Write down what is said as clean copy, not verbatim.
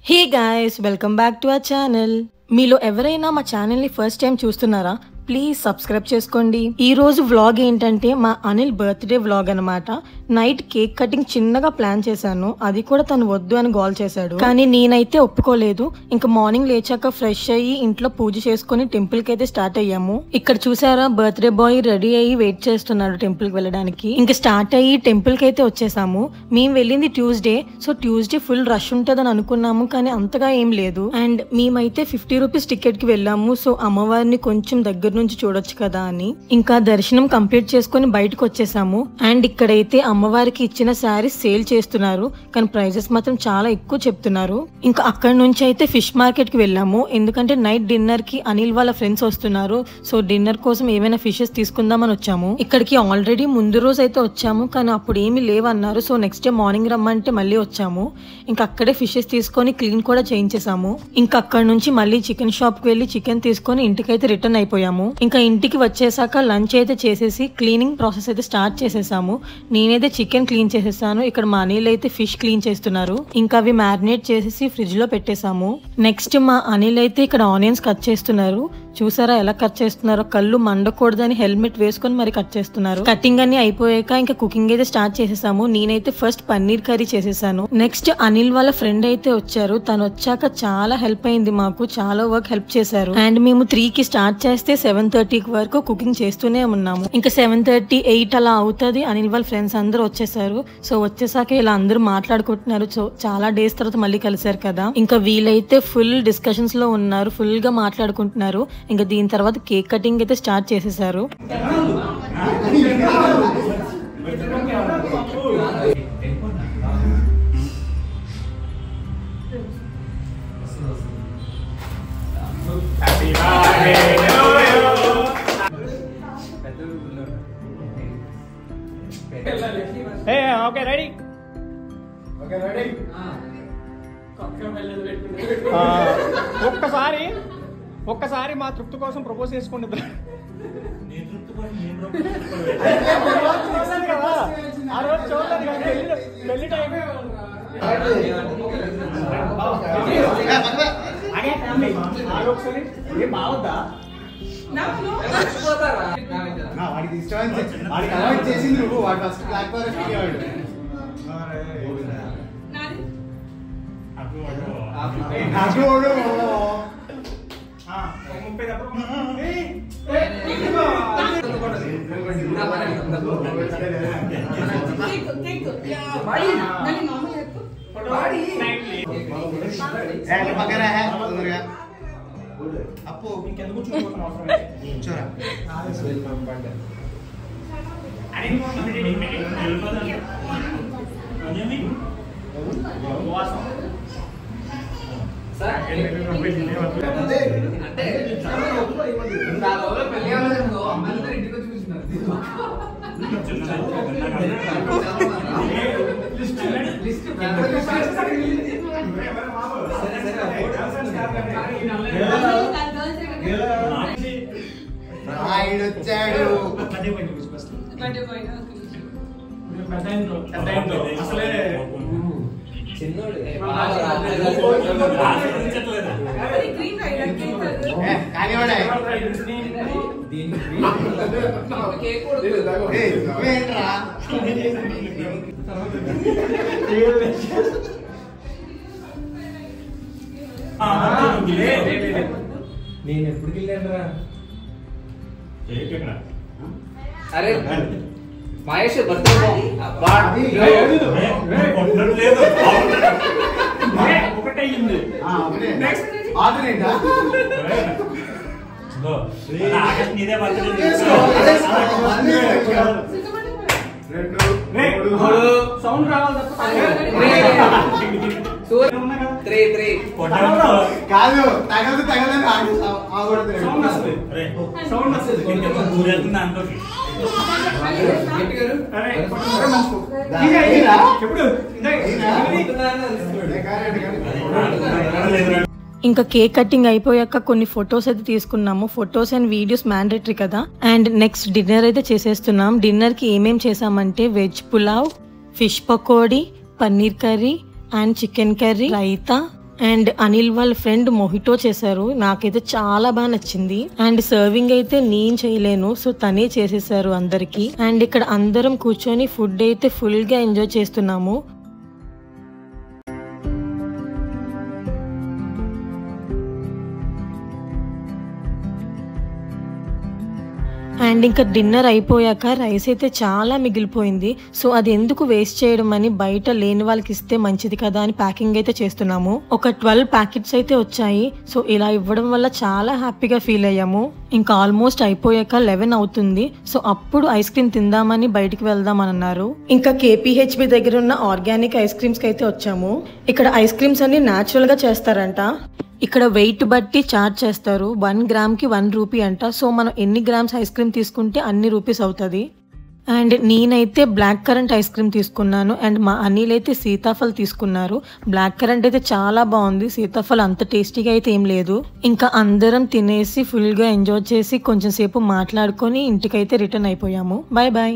Hey guys, welcome back to our channel. మీలో ఎవరైనా మా ఛానల్ ని ఫస్ట్ టైం చూస్తున్నారా? ప్లీజ్ సబ్స్క్రైబ్ చేసుకోండి. ఈ రోజు వ్లాగ్ ఏంటంటే మా అనిల్ బర్త్డే వ్లాగ్ అన్నమాట. నైట్ కేక్ కటింగ్ చిన్నగా ప్లాన్ చేశాను, అది కూడా తను వద్దు అని గోల్ చేశాడు, కానీ నేనైతే ఒప్పుకోలేదు. ఇంకా మార్నింగ్ లేచాక ఫ్రెష్ అయ్యి ఇంట్లో పూజ చేసుకుని టెంపుల్ కి అయితే స్టార్ట్ అయ్యాము. ఇక్కడ చూసారా బర్త్డే బాయ్ రెడీ అయ్యి వెయిట్ చేస్తున్నాడు టెంపుల్ కి వెళ్ళడానికి. ఇంకా స్టార్ట్ అయ్యి టెంపుల్ కి అయితే వచ్చేసాము. మేము వెళ్ళింది Tuesday, so Tuesday full rush ఉంటదని అనుకున్నాము, కానీ అంతగా ఏం లేదు. అండ్ మేమైతే 50 రూపీస్ టికెట్ కి వెళ్ళాము. సో అమ్మవారిని కొంచెం దగ్గర నుంచి చూడొచ్చు కదా అని ఇంకా దర్శనం కంప్లీట్ చేసుకుని బయటకు వచ్చేసాము. అండ్ ఇక్కడైతే అమ్మవారికి ఇచ్చిన శారీస్ సేల్ చేస్తున్నారు, కానీ ప్రైజెస్ మాత్రం చాలా ఎక్కువ చెప్తున్నారు. ఇంకా అక్కడ నుంచి అయితే ఫిష్ మార్కెట్ కి వెళ్ళాము, ఎందుకంటే నైట్ డిన్నర్ కి అనిల్ వాళ్ళ ఫ్రెండ్స్ వస్తున్నారు. సో డిన్నర్ కోసం ఏమైనా ఫిషెస్ తీసుకుందామని వచ్చాము. ఇక్కడికి ఆల్రెడీ ముందు రోజు అయితే వచ్చాము, కానీ అప్పుడు ఏమి లేవన్నారు. సో నెక్స్ట్ డే మార్నింగ్ రమ్మంటే మళ్ళీ వచ్చాము. ఇంకా అక్కడే ఫిషెస్ తీసుకొని క్లీన్ కూడా చేయించేసాము. ఇంకా అక్కడ నుంచి మళ్ళీ చికెన్ షాప్ కి వెళ్లి చికెన్ తీసుకొని ఇంటికైతే రిటర్న్ అయిపోయాము. ఇంకా ఇంటికి వచ్చేసాక లంచ్ అయితే చేసేసి క్లీనింగ్ ప్రాసెస్ అయితే స్టార్ట్ చేసేసాము. నేనైతే చికెన్ క్లీన్ చేసేసాను, ఇక్కడ మా అనిల్ అయితే ఫిష్ క్లీన్ చేస్తున్నారు. ఇంకా అవి మ్యారినేట్ చేసేసి ఫ్రిడ్జ్ లో పెట్టేసాము. నెక్స్ట్ మా అనిల్ అయితే ఇక్కడ ఆనియన్స్ కట్ చేస్తున్నారు. చూసారా ఎలా కట్ చేస్తున్నారో, కళ్ళు మండకూడదని హెల్మెట్ వేసుకొని మరి కట్ చేస్తున్నారు. కటింగ్ అన్ని అయిపోయాక ఇంకా కుకింగ్ అయితే స్టార్ట్ చేసేసాము. నేనైతే ఫస్ట్ పన్నీర్ కర్రీ చేసేసాను. నెక్స్ట్ అనిల్ వాళ్ళ ఫ్రెండ్ అయితే వచ్చారు, తను వచ్చాక చాలా హెల్ప్ అయింది, మాకు చాలా వర్క్ హెల్ప్ చేశారు. అండ్ మేము 3 కి స్టార్ట్ చేస్తే 7:30 వరకు కుకింగ్ చేస్తూనే ఉన్నాము. ఇంకా 7:30, 8 అలా అవుతుంది. అనిల్ వాళ్ళ ఫ్రెండ్స్ అందరూ వచ్చేసారు. సో వచ్చేసాక ఇలా అందరూ మాట్లాడుకుంటున్నారు. సో చాలా డేస్ తర్వాత మళ్ళీ కలిసారు కదా. ఇంకా వీళ్ళైతే ఫుల్ డిస్కషన్స్ లో ఉన్నారు, ఫుల్ గా మాట్లాడుకుంటున్నారు. ఇంకా దీని తర్వాత కేక్ కటింగ్ అయితే స్టార్ట్ చేసేసారు. ఓకే రెడీ ఒక్కసారి మా తృప్తి కోసం ప్రపోజ్ చేసుకోండి. ఆ రోజు చూడలేదు కానీ పెళ్లి టైం ఒకసారి ఏం బాగుందా వాడికి ఇష్టం వాడికి అవాయిడ్ చేసింది నువ్వు. వాడు ఫస్ట్ బ్లాక్ ఫారెస్ట్ ఇవ్వాడు. అప్పు ఇంకెందుకు చూరా వచ్చాడు అసలే నేను ఎప్పుడు వెళ్ళానురా? అరే మహేష్ బర్త్డే ఒకటే అయింది. సౌండ్ రావాలి కాదు తగదు తగదని సౌండ్ వస్తుంది. ఇంకా కేక్ కటింగ్ అయిపోయాక కొన్ని ఫొటోస్ అయితే తీసుకున్నాము. ఫొటోస్ అండ్ వీడియోస్ మ్యాండేటరీ కదా. అండ్ నెక్స్ట్ డిన్నర్ అయితే చేసేస్తున్నాం. డిన్నర్ కి ఏమేం చేసామంటే veg pulao, fish pakodi, paneer curry and chicken curry, raita and Anil వాళ్ళ ఫ్రెండ్ మొహిటో చేశారు, నాకైతే చాలా బాగా నచ్చింది. అండ్ సర్వింగ్ అయితే నేను చేయలేను, సో తనే చేసేసారు అందరికి. అండ్ ఇక్కడ అందరం కూర్చొని ఫుడ్ అయితే ఫుల్ గా ఎంజాయ్ చేస్తున్నాము. అండ్ ఇంకా డిన్నర్ అయిపోయాక రైస్ అయితే చాలా మిగిలిపోయింది. సో అది ఎందుకు వేస్ట్ చేయడం అని బయట లేని వాళ్ళకి ఇస్తే మంచిది కదా అని ప్యాకింగ్ అయితే చేస్తున్నాము. ఒక 12 ప్యాకెట్స్ అయితే వచ్చాయి. సో ఇలా ఇవ్వడం వల్ల చాలా హ్యాపీగా ఫీల్ అయ్యాము. ఇంకా ఆల్మోస్ట్ అయిపోయాక 11 అవుతుంది. సో అప్పుడు ఐస్ క్రీమ్ తిందామని బయటికి వెళ్దామని అన్నారు. ఇంకా KPHB దగ్గర ఉన్న ఆర్గానిక్ ఐస్ క్రీమ్స్ కి అయితే వచ్చాము. ఇక్కడ ఐస్ క్రీమ్స్ అన్ని న్యాచురల్ గా చేస్తారంట. ఇక్కడ వెయిట్ బట్టి చార్జ్ చేస్తారు. 1 గ్రామ్కి 1 రూపీ అంట. సో మనం ఎన్ని గ్రామ్స్ ఐస్ క్రీమ్ తీసుకుంటే అన్ని రూపీస్ అవుతుంది. అండ్ నేనైతే బ్లాక్ కరెంట్ ఐస్ క్రీమ్ తీసుకున్నాను. అండ్ మా అనిల్ అయితే సీతాఫల్ తీసుకున్నారు. బ్లాక్ కరెంట్ అయితే చాలా బాగుంది, సీతాఫల్ అంత టేస్టీగా అయితే ఏం లేదు. ఇంకా అందరం తినేసి ఫుల్గా ఎంజాయ్ చేసి కొంచెం సేపు మాట్లాడుకొని ఇంటికైతే రిటర్న్ అయిపోయాము. Bye bye.